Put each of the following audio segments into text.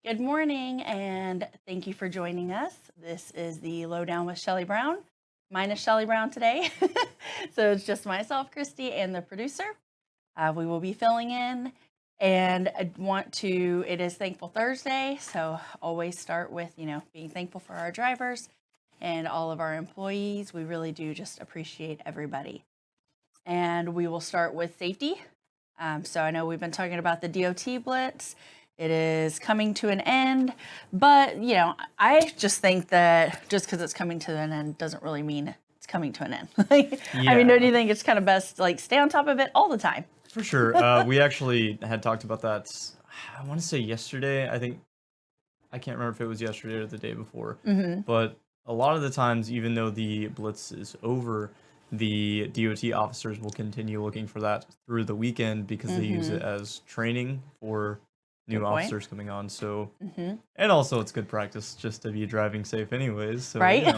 Good morning, and thank you for joining us. This is the Lowdown with Sheli Brown, minus Sheli Brown today. So it's just myself, Christi, and the producer. We will be filling in, and it is Thankful Thursday, so always start with, being thankful for our drivers and all of our employees. We really do just appreciate everybody. And we will start with safety. So I know we've been talking about the DOT blitz. It is coming to an end, but I just think that just because it's coming to an end doesn't really mean it's coming to an end. I mean, don't you think it's kind of best stay on top of it all the time? For sure. We actually had talked about that, I want to say yesterday. I can't remember if it was yesterday or the day before, but a lot of the times, even though the blitz is over, the DOT officers will continue looking for that through the weekend because they use it as training for new officers coming on. So, and also it's good practice just to be driving safe anyways. So, right?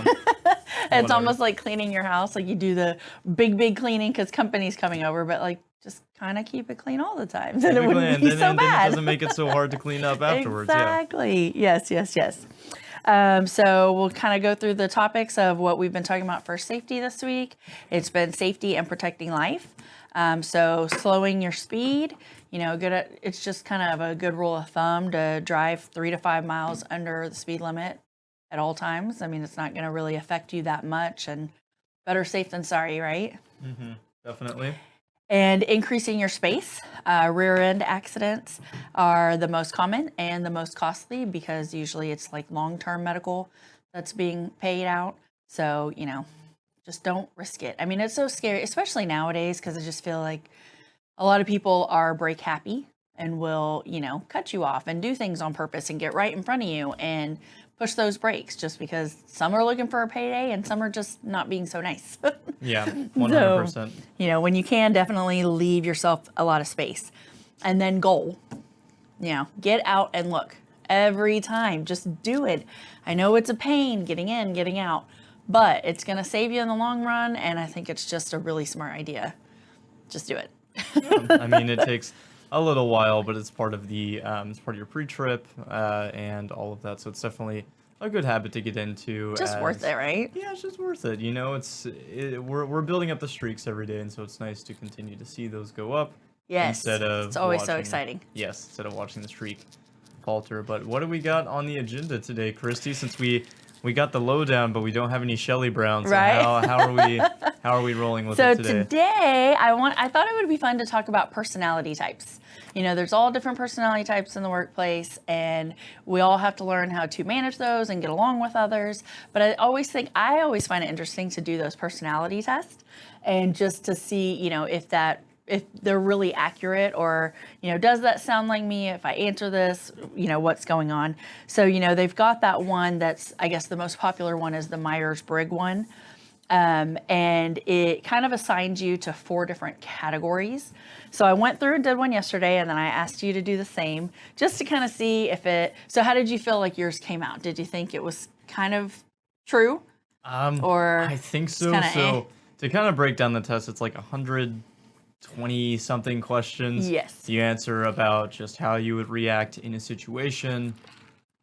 It's almost like cleaning your house. Like you do the big cleaning because company's coming over, but just kind of keep it clean all the time. Then it wouldn't be so bad. Then it doesn't make it so hard to clean up afterwards. Exactly. Yeah. Yes. So we'll kind of go through the topics of what we've been talking about for safety this week. It's been safety and protecting life. So slowing your speed, it's just kind of a good rule of thumb to drive 3 to 5 miles under the speed limit at all times. I mean, it's not going to really affect you that much, and better safe than sorry, right? Definitely. And increasing your space. Rear end accidents are the most common and the most costly because usually it's long-term medical that's being paid out. So, just don't risk it. I mean, it's so scary, especially nowadays, because I just feel like a lot of people are brake happy and will, cut you off and do things on purpose and get right in front of you and push those brakes just because some are looking for a payday and some are just not being so nice. Yeah, 100%. So, when you can, definitely leave yourself a lot of space. And then goal. Get out and look every time. Just do it. I know it's a pain getting in, getting out, but it's going to save you in the long run, and I think it's just a really smart idea. Just do it. Yeah, I mean, it takes a little while, but it's part of your pre-trip and all of that. So it's definitely a good habit to get into. Just worth it, right? Yeah, it's just worth it. We're building up the streaks every day, and so it's nice to continue to see those go up. Yes, instead of it's always so exciting. Yes, instead of watching the streak falter. But what do we got on the agenda today, Christy? Since we got the lowdown, but we don't have any Sheli Brown. So right? How are we rolling with it today? So today, I thought it would be fun to talk about personality types. There's all different personality types in the workplace, and we all have to learn how to manage those and get along with others. But I always find it interesting to do those personality tests and just to see, if they're really accurate, or, does that sound like me? If I answer this, what's going on? So, they've got that one that's, I guess the most popular one is the Myers-Briggs one. And it kind of assigns you to 4 different categories. So I went through and did one yesterday, and then I asked you to do the same just to kind of see so how did you feel like yours came out? Did you think it was kind of true? Or I think so. So to kind of break down the test, it's 120 something questions. Yes. You answer about just how you would react in a situation,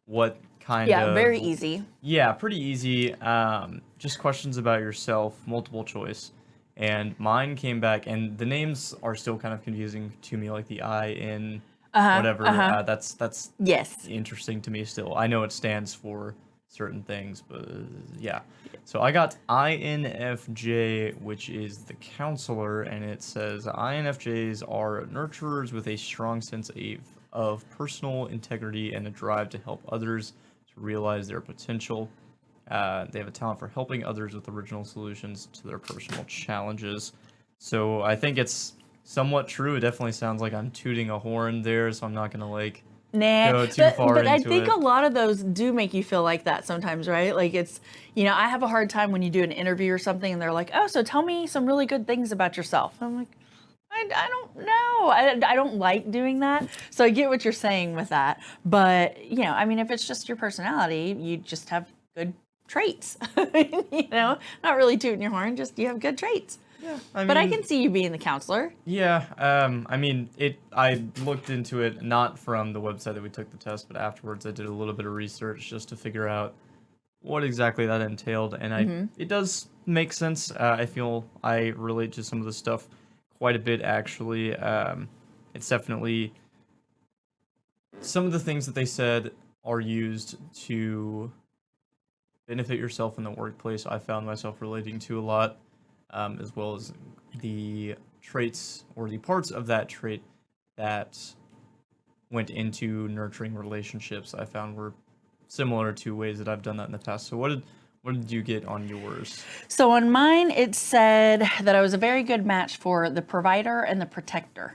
what kind of... Yeah, very easy. Yeah, pretty easy. Just questions about yourself, multiple choice. And mine came back, and the names are still kind of confusing to me, like the I in whatever. That's yes, interesting to me still. I know it stands for certain things, but yeah. So I got INFJ, which is the counselor, and it says INFJs are nurturers with a strong sense of personal integrity and a drive to help others to realize their potential. They have a talent for helping others with original solutions to their personal challenges. So I think it's somewhat true. It definitely sounds like I'm tooting a horn there, so I'm not going to go too far but into I think it. a lot of those do make you feel like that sometimes, right? It's, I have a hard time when you do an interview or something and they're like, oh, so tell me some really good things about yourself. I'm like, I don't know. I don't like doing that. So I get what you're saying with that. But, if it's just your personality, you just have good traits. Not really tooting your horn, just you have good traits. Yeah, But I can see you being the counselor. Yeah, I mean, I looked into it not from the website that we took the test, but afterwards I did a little bit of research just to figure out what exactly that entailed, and it does make sense. I feel I relate to some of the stuff quite a bit, actually. It's definitely some of the things that they said are used to benefit yourself in the workplace. I found myself relating to a lot, as well as the traits or the parts of that trait that went into nurturing relationships. I found were similar to ways that I've done that in the past. So what did you get on yours? So on mine, it said that I was a very good match for the provider and the protector.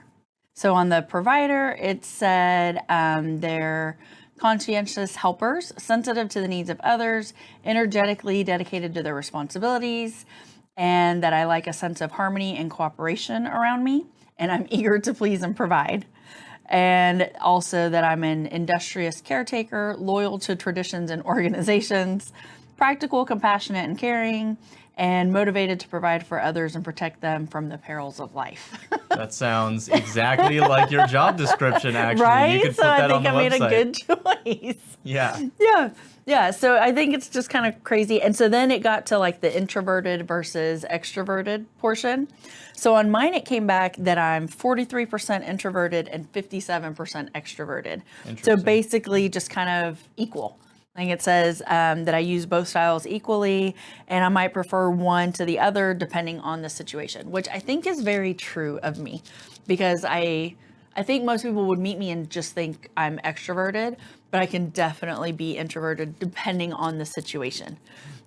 So on the provider, it said they're conscientious helpers, sensitive to the needs of others, energetically dedicated to their responsibilities, and that I like a sense of harmony and cooperation around me, and I'm eager to please and provide. And also that I'm an industrious caretaker, loyal to traditions and organizations, practical, compassionate, and caring, and motivated to provide for others and protect them from the perils of life. That sounds exactly like your job description, actually. Right? You could put So I that on think the I made website. a good choice. Yeah. Yeah. Yeah. So I think it's just kind of crazy. And so then it got to like the introverted versus extroverted portion. So on mine, it came back that I'm 43% introverted and 57% extroverted. So Interesting. basically just kind of equal. Like it says that I use both styles equally, and I might prefer one to the other depending on the situation, which I think is very true of me, because I think most people would meet me and just think I'm extroverted, but I can definitely be introverted depending on the situation.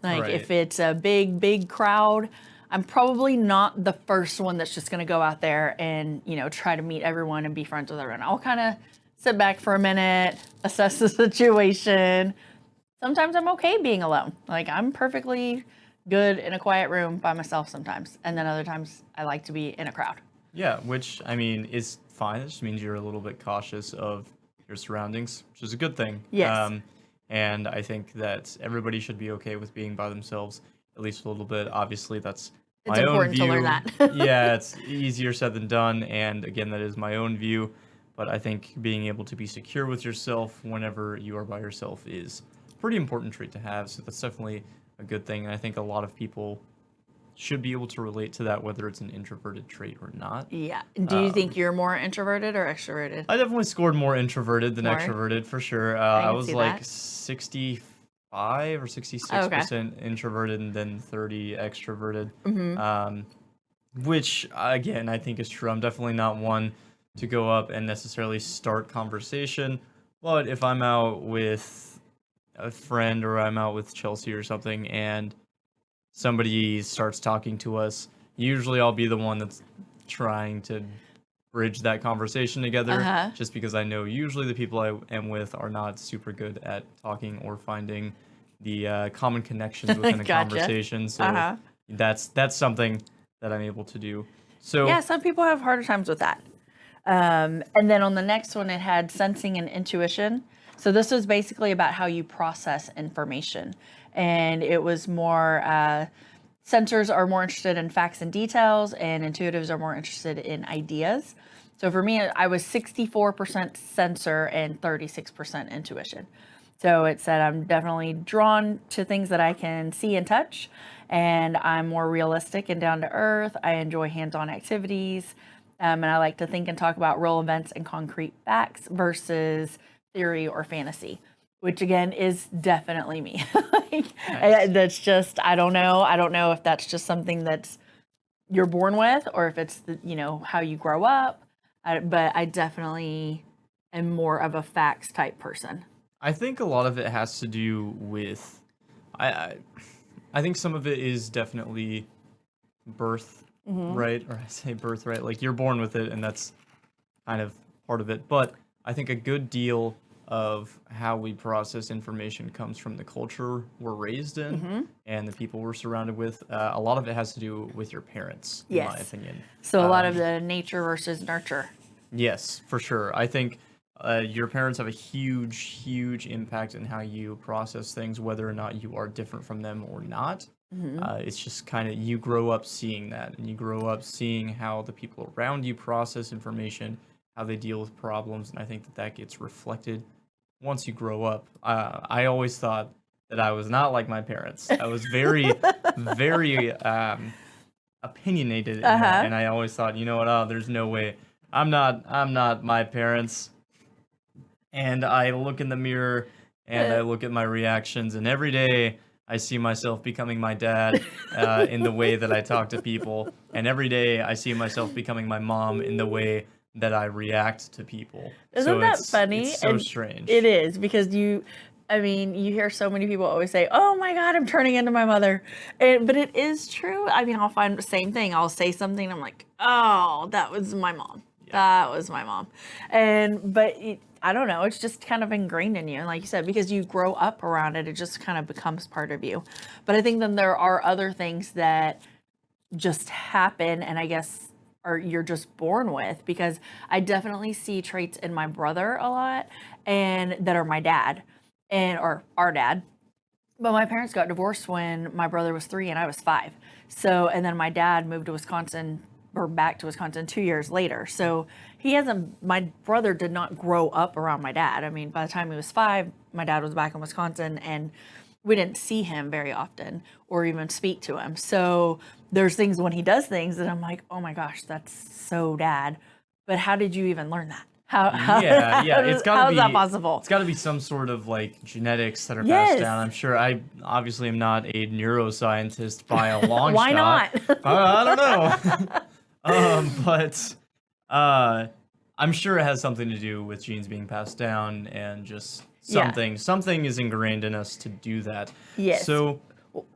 Like Right. if it's a big crowd, I'm probably not the first one that's just going to go out there and, try to meet everyone and be friends with everyone. I'll kind of sit back for a minute, assess the situation. Sometimes I'm okay being alone. Like I'm perfectly good in a quiet room by myself sometimes. And then other times I like to be in a crowd. Yeah, which, I mean, is fine. It just means you're a little bit cautious of your surroundings, which is a good thing. Yes. And I think that everybody should be okay with being by themselves, at least a little bit. Obviously, that's It's my own important view. to learn that. Yeah, it's easier said than done. And again, that is my own view. But I think being able to be secure with yourself whenever you are by yourself is a pretty important trait to have. So that's definitely a good thing. And I think a lot of people should be able to relate to that, whether it's an introverted trait or not. Yeah. Do you think you're more introverted or extroverted? I definitely scored more introverted than More? extroverted for sure. I I can was see like that. 65 or 66% introverted and then 30 extroverted. Which again, I think is true. I'm definitely not one to go up and necessarily start conversation. But if I'm out with a friend or I'm out with Chelsea or something and somebody starts talking to us, usually I'll be the one that's trying to bridge that conversation together, just because I know usually the people I am with are not super good at talking or finding the common connections within a Gotcha. conversation. So that's something that I'm able to do. So Yeah, some people have harder times with that. And then on the next one, it had sensing and intuition. So this was basically about how you process information. And it was more, sensors are more interested in facts and details, and intuitives are more interested in ideas. So for me, I was 64% sensor and 36% intuition. So it said I'm definitely drawn to things that I can see and touch, and I'm more realistic and down to earth. I enjoy hands-on activities, and I like to think and talk about real events and concrete facts versus theory or fantasy, which again is definitely me. That's just, I don't know. I don't know if that's just something that's you're born with or if it's how you grow up. But I definitely am more of a facts type person. I think a lot of it has to do with, I think some of it is definitely birth, right? Or I say birth, right? Like you're born with it, and that's kind of part of it. But I think a good deal of how we process information comes from the culture we're raised in and the people we're surrounded with. A lot of it has to do with your parents, in my opinion. So a lot of the nature versus nurture. Yes, for sure. I think your parents have a huge impact in how you process things, whether or not you are different from them or not. It's just kind of, you grow up seeing that, and you grow up seeing how the people around you process information, how they deal with problems, and I think that that gets reflected once you grow up. I always thought that I was not like my parents. I was very, very opinionated in that, and I always thought, you know what? Oh, there's no way. I'm not my parents. And I look in the mirror and I look at my reactions, and every day I see myself becoming my dad in the way that I talk to people, and every day I see myself becoming my mom in the way that I react to people. Isn't So that funny? It's so And strange. it is, because I mean, you hear so many people always say, "Oh my God, I'm turning into my mother," but it is true. I mean, I'll find the same thing. I'll say something, I'm like, "Oh, that was my mom. That was my mom," I don't know. It's just kind of ingrained in you, and like you said, because you grow up around it, it just kind of becomes part of you. But I think then there are other things that just happen, and I guess or you're just born with, because I definitely see traits in my brother a lot and that are my dad or our dad. But my parents got divorced when my brother was 3 and I was 5. So, and then my dad moved to Wisconsin, or back to Wisconsin, 2 years later. So my brother did not grow up around my dad. I mean, by the time he was 5, my dad was back in Wisconsin, and we didn't see him very often or even speak to him. So there's things when he does things that I'm like, oh my gosh, that's so dad. But how did you even learn that? Yeah, it's gotta how be. is that possible? It's gotta be some sort of like genetics that are passed Yes. down. I'm sure. I obviously am not a neuroscientist by a long Why shot. not? I don't know. But I'm sure it has something to do with genes being passed down, and just Yeah. something is ingrained in us to do that. Yes. So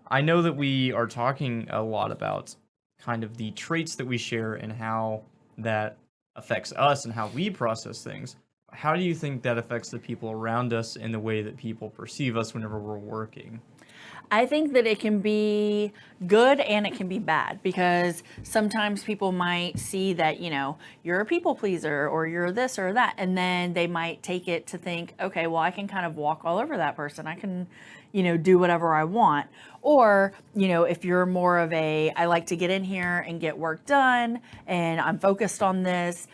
I know that we are talking a lot about kind of the traits that we share and how that affects us and how we process things. How do you think that affects the people around us in the way that people perceive us whenever we're working? I think that it can be good and it can be bad, because sometimes people might see that, you're a people pleaser or you're this or that. And then they might take it to think, okay, well, I can kind of walk all over that person. I can, do whatever I want. Or, if you're more of I like to get in here and get work done and I'm focused on this,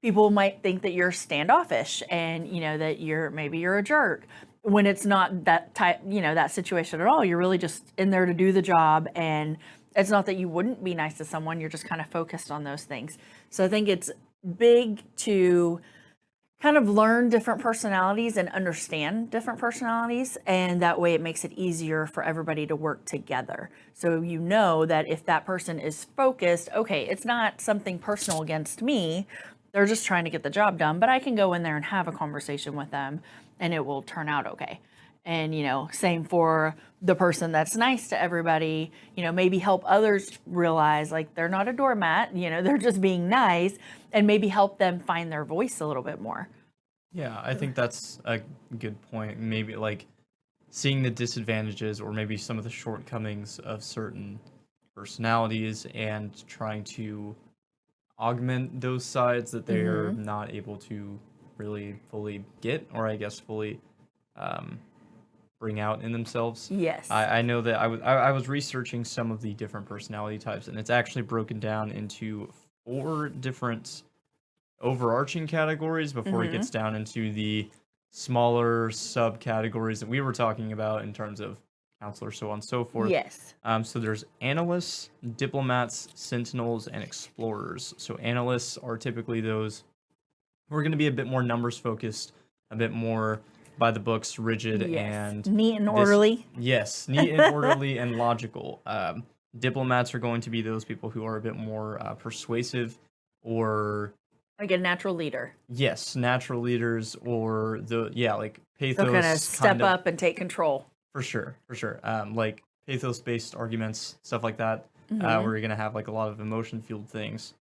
people might think that you're standoffish and, that maybe you're a jerk, when it's not that type, that situation at all. You're really just in there to do the job, and it's not that you wouldn't be nice to someone. You're just kind of focused on those things. So I think it's big to kind of learn different personalities and understand different personalities, and that way it makes it easier for everybody to work together. So that if that person is focused, okay, it's not something personal against me. They're just trying to get the job done, but I can go in there and have a conversation with them and it will turn out okay. And, same for the person that's nice to everybody, maybe help others realize like they're not a doormat, they're just being nice, and maybe help them find their voice a little bit more. Yeah, I think that's a good point. Maybe like seeing the disadvantages or maybe some of the shortcomings of certain personalities and trying to augment those sides that they're not able to really fully get, or I guess fully bring out in themselves. Yes. I know that I was researching some of the different personality types, and it's actually broken down into 4 different overarching categories before it gets down into the smaller subcategories that we were talking about in terms of counselor, so on and so forth. Yes. So there's analysts, diplomats, sentinels, and explorers. So analysts are typically those who are going to be a bit more numbers focused, a bit more by the books, rigid, and neat and orderly. Yes, neat and orderly and logical. Diplomats are going to be those people who are a bit more persuasive, or like a natural leader. Yes, natural leaders, or like pathos. They'll kind of step up and take control. For sure. Like pathos-based arguments, stuff like that, where you're gonna have like a lot of emotion-fueled things.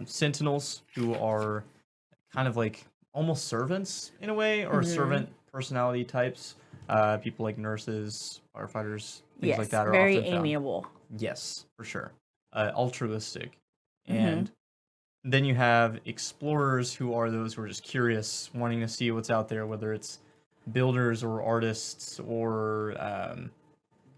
Sentinels, who are kind of like almost servants in a way, or servant personality types. People like nurses, firefighters, things like that are very often found. amiable. Yes, for sure. Altruistic. And then you have explorers, who are those who are just curious, wanting to see what's out there, whether it's builders or artists or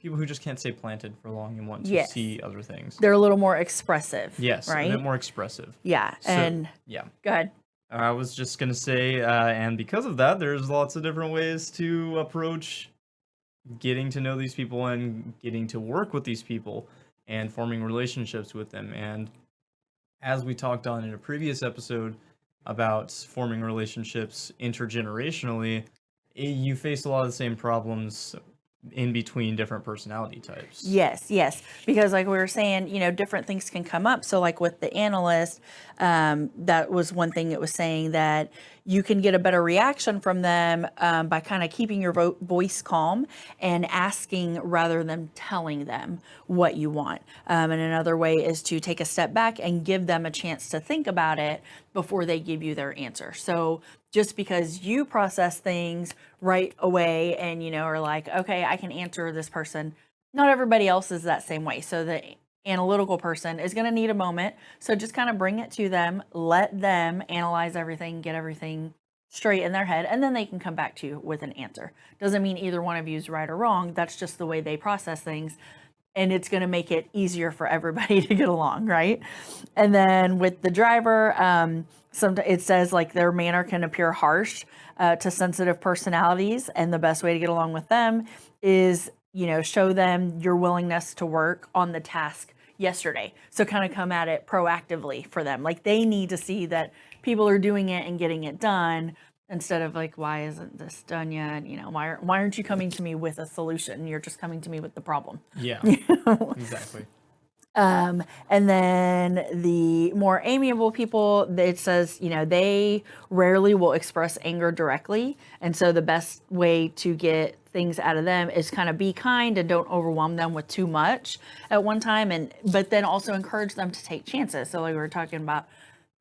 people who just can't stay planted for long and want to Yes. see other things. They're a little more expressive. Yes, right? a bit more expressive. Yeah, So, and yeah. go ahead. I was just gonna say, and because of that, there's lots of different ways to approach getting to know these people and getting to work with these people and forming relationships with them. And as we talked on in a previous episode about forming relationships intergenerationally, you face a lot of the same problems in between different personality types. Yes, because like we were saying, different things can come up. So like with the analyst, that was one thing it was saying that you can get a better reaction from them by kind of keeping your voice calm and asking rather than telling them what you want. And another way is to take a step back and give them a chance to think about it before they give you their answer. So just because you process things right away and, are like, okay, I can answer this person, not everybody else is that same way. So the analytical person is going to need a moment. So just kind of bring it to them, let them analyze everything, get everything straight in their head, and then they can come back to you with an answer. Doesn't mean either one of you is right or wrong. That's just the way they process things. And it's going to make it easier for everybody to get along, right? And then with the driver, it says like their manner can appear harsh to sensitive personalities, and the best way to get along with them is, show them your willingness to work on the task yesterday. So kind of come at it proactively for them. Like they need to see that people are doing it and getting it done, instead of like, why isn't this done yet? Why aren't you coming to me with a solution? You're just coming to me with the problem. Yeah, exactly. And then the more amiable people, it says, they rarely will express anger directly. And so the best way to get things out of them is kind of be kind and don't overwhelm them with too much at one time. But then also encourage them to take chances. So like we were talking about,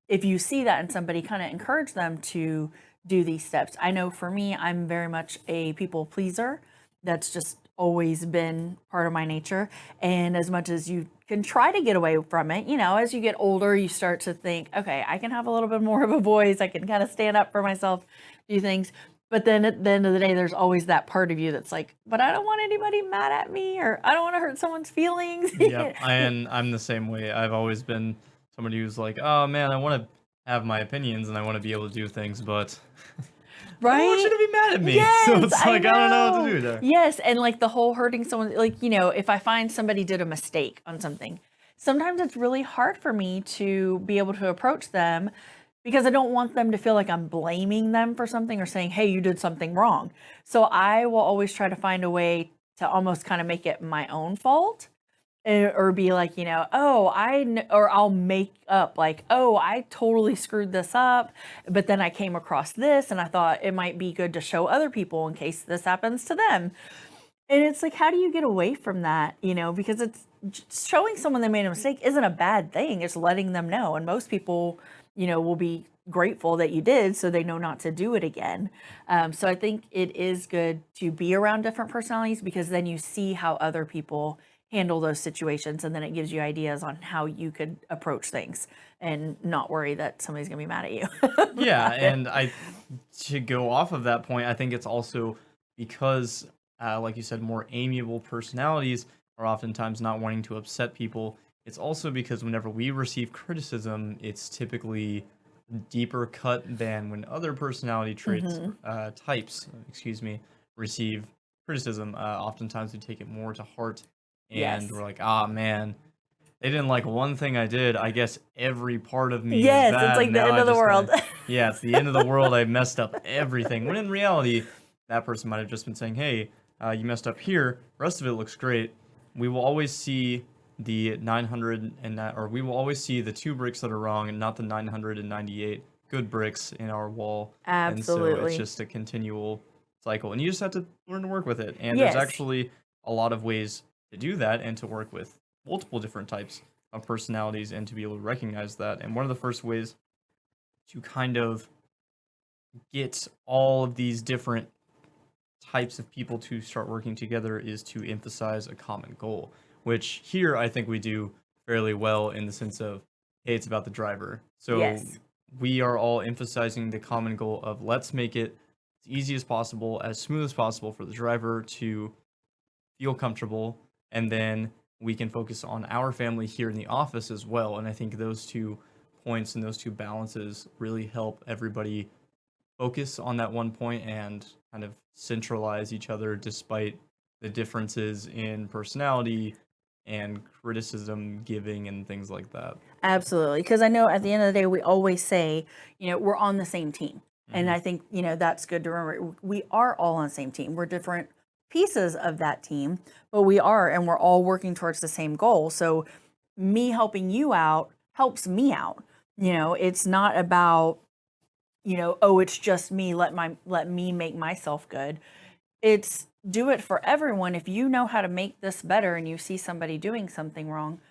if you see that in somebody, kind of encourage them to do these steps. I know for me, I'm very much a people pleaser. That's just always been part of my nature. And as much as you can try to get away from it, as you get older, you start to think, okay, I can have a little bit more of a voice. I can kind of stand up for myself, do things. But then at the end of the day, there's always that part of you that's like, but I don't want anybody mad at me, or I don't want to hurt someone's feelings. Yeah, and I'm the same way. I've always been somebody who's like, oh man, I want to have my opinions and I want to be able to do things, but right? I don't want you to be mad at me. Yes, so it's like, I don't know what to do there. Yes, and like the whole hurting someone, like, if I find somebody did a mistake on something, sometimes it's really hard for me to be able to approach them because I don't want them to feel like I'm blaming them for something or saying, hey, you did something wrong. So I will always try to find a way to almost kind of make it my own fault. Or be like, or I'll make up like, oh, I totally screwed this up, but then I came across this and I thought it might be good to show other people in case this happens to them. And it's like, how do you get away from that? Because it's showing someone they made a mistake isn't a bad thing. It's letting them know. And most people, will be grateful that you did so they know not to do it again. So I think it is good to be around different personalities because then you see how other people handle those situations, and then it gives you ideas on how you could approach things and not worry that somebody's gonna be mad at you. Yeah, and to go off of that point, I think it's also because, like you said, more amiable personalities are oftentimes not wanting to upset people. It's also because whenever we receive criticism, it's typically deeper cut than when other personality traits, types, receive criticism. Oftentimes we take it more to heart. And we're like, ah, man, they didn't like one thing I did. I guess every part of me is bad. It's like the end of the world. Yeah, it's the end of the world. I messed up everything. When in reality, that person might have just been saying, hey, you messed up here. The rest of it looks great. We will always see the 900 or we will always see the 2 bricks that are wrong and not the 998 good bricks in our wall. Absolutely. And so it's just a continual cycle. And you just have to learn to work with it. And there's actually a lot of ways to do that and to work with multiple different types of personalities and to be able to recognize that. And one of the first ways to kind of get all of these different types of people to start working together is to emphasize a common goal, which here I think we do fairly well in the sense of, hey, it's about the driver. So we are all emphasizing the common goal of let's make it as easy as possible, as smooth as possible for the driver to feel comfortable, and then we can focus on our family here in the office as well. And I think those 2 points and those 2 balances really help everybody focus on that one point and kind of centralize each other despite the differences in personality and criticism giving and things like that. Absolutely. Because I know at the end of the day, we always say, we're on the same team. And Mhm. I think, that's good to remember. We are all on the same team. We're different pieces of that team, but we are, and we're all working towards the same goal. So me helping you out helps me out. It's not about, oh, it's just me. Let me make myself good. It's do it for everyone. If you know how to make this better and you see somebody doing something wrong,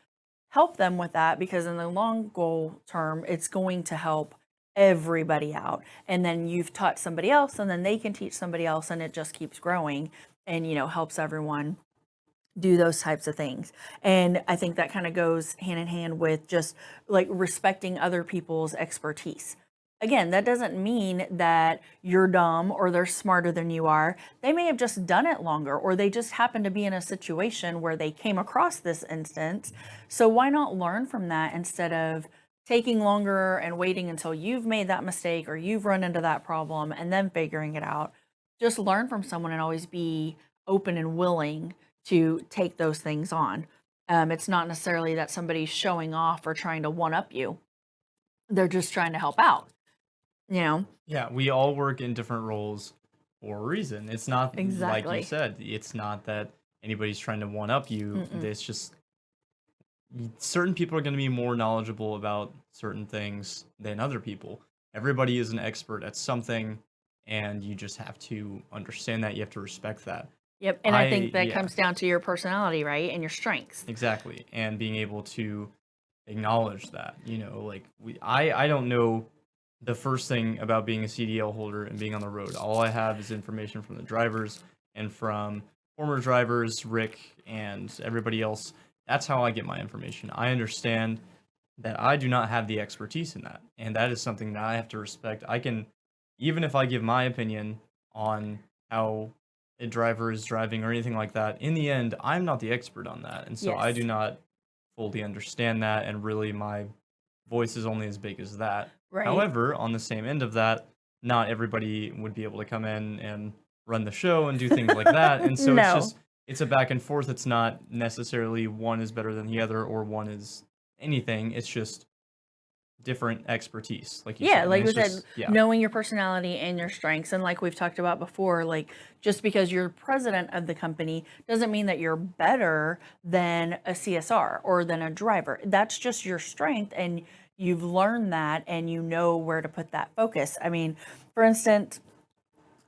help them with that, because in the long goal term, it's going to help everybody out. And then you've taught somebody else, and then they can teach somebody else, and it just keeps growing and, helps everyone do those types of things. And I think that kind of goes hand in hand with just like respecting other people's expertise. Again, that doesn't mean that you're dumb or they're smarter than you are. They may have just done it longer, or they just happen to be in a situation where they came across this instance. So why not learn from that instead of taking longer and waiting until you've made that mistake or you've run into that problem and then figuring it out? Just learn from someone and always be open and willing to take those things on. It's not necessarily that somebody's showing off or trying to one up you. They're just trying to help out, you know? Yeah, we all work in different roles for a reason. It's not like you Exactly. said, it's not that anybody's trying to one up you. Mm-mm. It's just certain people are going to be more knowledgeable about certain things than other people. Everybody is an expert at something, and you just have to understand that. You have to respect that. Yep. And I think that Yeah, comes down to your personality, right? And your strengths. exactly. And being able to acknowledge that, like I don't know the first thing about being a CDL holder and being on the road. All I have is information from the drivers and from former drivers, Rick and everybody else. That's how I get my information. I understand that I do not have the expertise in that, and that is something that I have to respect. I can, even if I give my opinion on how a driver is driving or anything like that, in the end, I'm not the expert on that, and so I Yes. do not fully understand that, and really my voice is only as big as that. Right. However, on the same end of that, not everybody would be able to come in and run the show and do things like that, and so it's No. just it's a back and forth. It's not necessarily one is better than the other or one is anything. It's just different expertise, like you Yeah, said. And like we it's said, just yeah, knowing your personality and your strengths. And like we've talked about before, like just because you're president of the company doesn't mean that you're better than a CSR or than a driver. That's just your strength. And you've learned that and you know where to put that focus. I mean, for instance,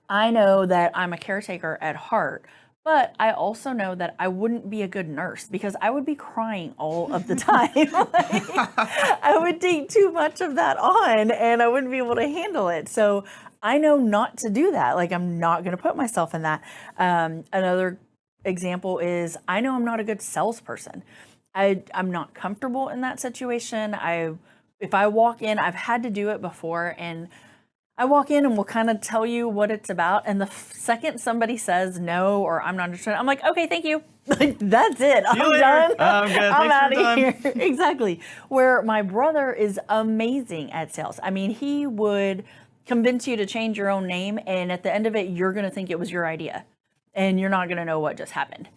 I know that I'm a caretaker at heart, but I also know that I wouldn't be a good nurse because I would be crying all of the time. Like, I would take too much of that on and I wouldn't be able to handle it. So I know not to do that. Like, I'm not going to put myself in that. Another example is I know I'm not a good salesperson. I'm not comfortable in that situation. If I walk in, I've had to do it before, and I walk in and we'll kind of tell you what it's about. And the second somebody says no or I'm not interested, I'm like, okay, thank you. Like, that's it. See you I'm later. done. I'm good. I'm Thanks out for your of here. Exactly. Where my brother is amazing at sales. I mean, he would convince you to change your own name, and at the end of it, you're going to think it was your idea. And you're not going to know what just happened.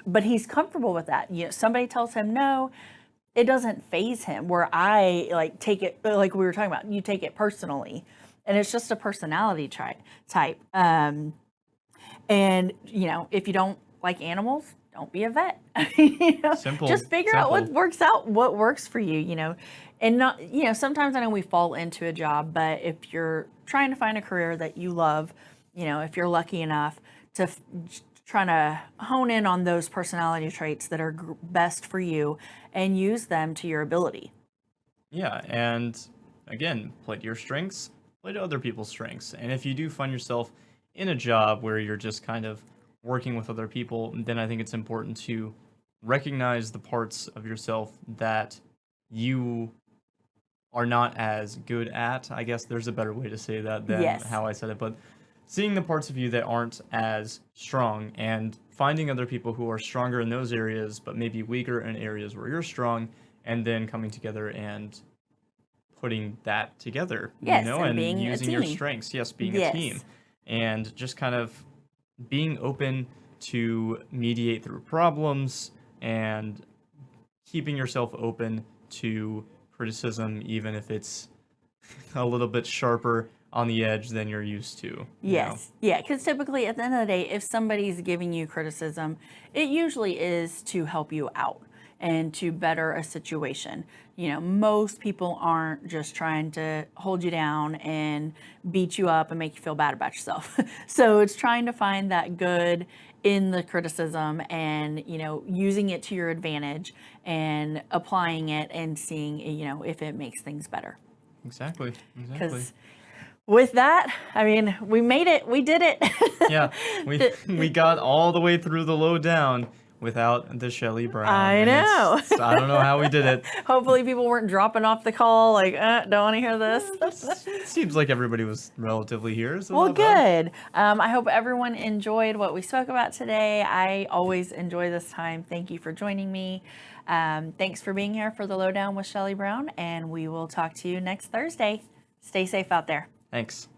But he's comfortable with that. Somebody tells him no, it doesn't phase him. Where I like take it, like we were talking about, you take it personally, and it's just a personality type. And if you don't like animals, don't be a vet. simple, Just figure out simple. what works for you. And not sometimes I know we fall into a job, but if you're trying to find a career that you love, if you're lucky enough to trying to hone in on those personality traits that are best for you and use them to your ability. Yeah, and again, play to your strengths, play to other people's strengths. And if you do find yourself in a job where you're just kind of working with other people, then I think it's important to recognize the parts of yourself that you are not as good at. I guess there's a better way to say that than Yes. how I said it, but seeing the parts of you that aren't as strong and finding other people who are stronger in those areas, but maybe weaker in areas where you're strong, and then coming together and putting that together, Yes, you know, and and being a using your team. strengths. Yes, being a Yes. team. And just kind of being open to mediate through problems and keeping yourself open to criticism, even if it's a little bit sharper on the edge than you're used to. You know? Yes. Yeah, because typically at the end of the day, if somebody's giving you criticism, it usually is to help you out and to better a situation. You know, most people aren't just trying to hold you down and beat you up and make you feel bad about yourself. So it's trying to find that good in the criticism and, you know, using it to your advantage and applying it and seeing, you know, if it makes things better. Exactly. Because with that, I mean, we made it. We did it. Yeah, we got all the way through the lowdown without the Sheli Brown. I and know. I don't know how we did it. Hopefully people weren't dropping off the call like, don't want to hear this. It seems like everybody was relatively here. So Well, not bad. good. I hope everyone enjoyed what we spoke about today. I always enjoy this time. Thank you for joining me. Thanks for being here for the Lowdown with Sheli Brown, and we will talk to you next Thursday. Stay safe out there. Thanks.